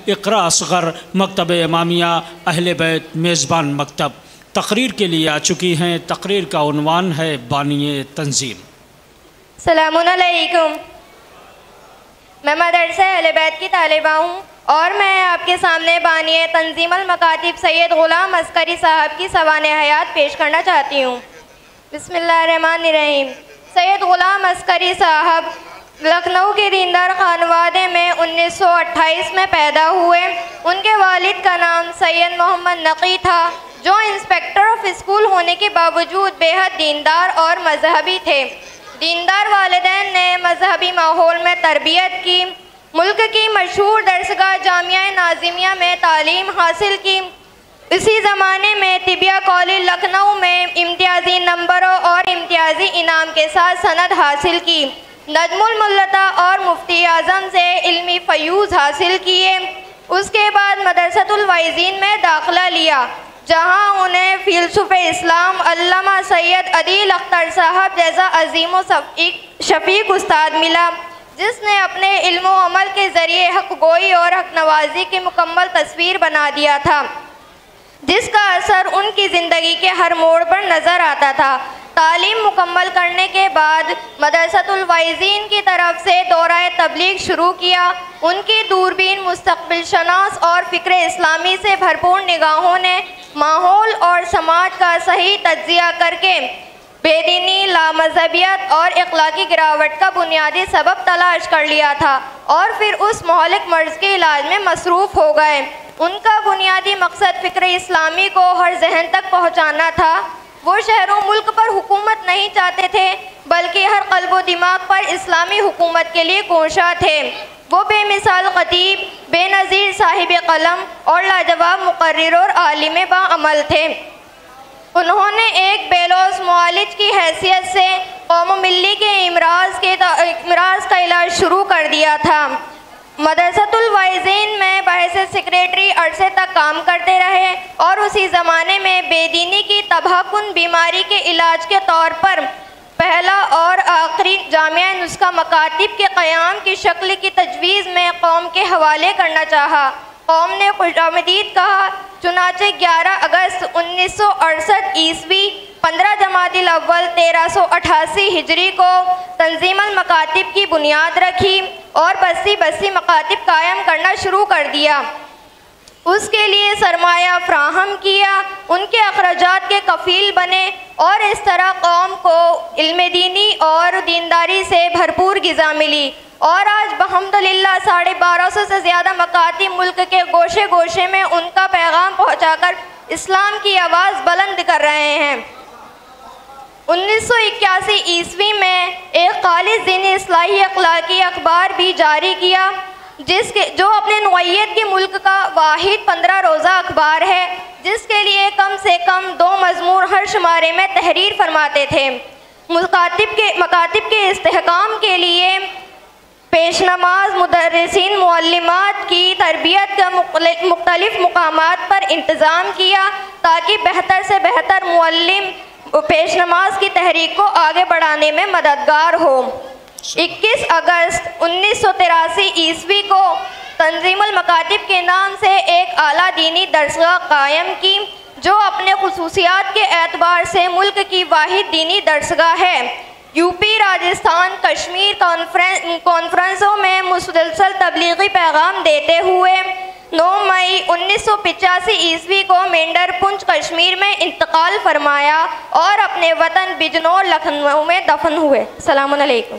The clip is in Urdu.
اقرا اصغر مکتب امامیہ اہل بیت میزبان مکتب تقریر کے لیے آ چکی ہیں۔ تقریر کا عنوان ہے بانی تنظیم۔ السلام علیکم، میں مدرسہ اہل بیت کی طالبہ ہوں اور میں آپ کے سامنے بانی تنظیم المکاتب سید غلام عسکری صاحب کی سوانح حیات پیش کرنا چاہتی ہوں۔ بسم اللہ الرحمن الرحیم۔ سید غلام عسکری صاحب لکھنؤ کے دیندار خانوادے میں 1928 میں پیدا ہوئے۔ ان کے والد کا نام سید محمد نقی تھا، جو انسپیکٹر آف اسکول ہونے کے باوجود بے حد دیندار اور مذہبی تھے۔ دیندار والدین نے مذہبی ماحول میں تربیت کی، ملک کی مشہور درسگاہ جامعہ ناظمیہ میں تعلیم حاصل کی۔ اسی زمانے میں طبیہ کالج لکھنؤ میں امتیازی نمبروں اور امتیازی انعام کے ساتھ سند حاصل کی۔ نجم الملتہ اور مفتی اعظم سے علمی فیوض حاصل کیے۔ اس کے بعد مدرسۃ الواعظین میں داخلہ لیا، جہاں انہیں فیلسوف اسلام علامہ سید عدیل اختر صاحب جیسا عظیم و شفیق استاد ملا، جس نے اپنے علم و عمل کے ذریعے حق گوئی اور حق نوازی کی مکمل تصویر بنا دیا تھا، جس کا اثر ان کی زندگی کے ہر موڑ پر نظر آتا تھا۔ تعلیم مکمل کرنے کے بعد مدرسۃ الواعظین کی طرف سے دورہ تبلیغ شروع کیا۔ ان کی دوربین، مستقبل شناس اور فکر اسلامی سے بھرپور نگاہوں نے ماحول اور سماج کا صحیح تجزیہ کر کے بے دینی، لامذہبیت اور اخلاقی گراوٹ کا بنیادی سبب تلاش کر لیا تھا اور پھر اس مہلک مرض کے علاج میں مصروف ہو گئے۔ ان کا بنیادی مقصد فکر اسلامی کو ہر ذہن تک پہنچانا تھا۔ وہ شہر و ملک پر حکومت نہیں چاہتے تھے، بلکہ ہر قلب و دماغ پر اسلامی حکومت کے لیے کوشاں تھے۔ وہ بے مثال خطیب، بے نظیر صاحب قلم اور لاجواب مقرر اور عالم باعمل تھے۔ انہوں نے ایک بے لوث معالج کی حیثیت سے قوم و ملی کے امراض کا علاج شروع کر دیا تھا۔ مدرسۃ الواعظین میں باعث سیکریٹری عرصے تک کام کرتے رہے اور اسی زمانے میں بے دینی کی تباہ کن بیماری کے علاج کے طور پر پہلا اور آخری جامعہ نسخہ مکاتب کے قیام کی شکل کی تجویز میں قوم کے حوالے کرنا چاہا۔ قوم نے خوش آمدید کہا، چنانچہ 11 اگست 1968 عیسوی 15 جمادی الاول 1388 ہجری کو تنظیم المکاتب کی بنیاد رکھی اور بستی بستی مکاتب قائم کرنا شروع کر دیا۔ اس کے لیے سرمایہ فراہم کیا، ان کے اخراجات کے کفیل بنے اور اس طرح قوم کو علم دینی اور دینداری سے بھرپور غذا ملی۔ اور آج بحمدللہ 1250 سے زیادہ مکاتب ملک کے گوشے گوشے میں ان کا پیغام پہنچا کر اسلام کی آواز بلند کر رہے ہیں۔ 1981 عیسوی میں ایک خالص دینی اصلاحی اخلاقی اخبار بھی جاری کیا، جو اپنے نوعیت کے ملک کا واحد 15 روزہ اخبار ہے، جس کے لیے کم سے کم 2 مضمون ہر شمارے میں تحریر فرماتے تھے۔ مکاتب کے استحکام کے لیے پیش نماز مدرسین معلمات کی تربیت کا مختلف مقامات پر انتظام کیا، تاکہ بہتر سے بہتر معلم پیش نماز کی تحریک کو آگے بڑھانے میں مددگار ہو۔ 21 اگست 1983 عیسوی کو تنظیم المکاتب کے نام سے ایک اعلیٰ دینی درسگاہ قائم کی، جو اپنے خصوصیات کے اعتبار سے ملک کی واحد دینی درسگاہ ہے۔ یو پی، راجستھان، کشمیر کانفرنسوں میں مسلسل تبلیغی پیغام دیتے ہوئے 9 مئی 1985 عیسوی کو مینڈر پنچ کشمیر میں انتقال فرمایا اور اپنے وطن بجنور لکھنؤ میں دفن ہوئے۔ السلام علیکم۔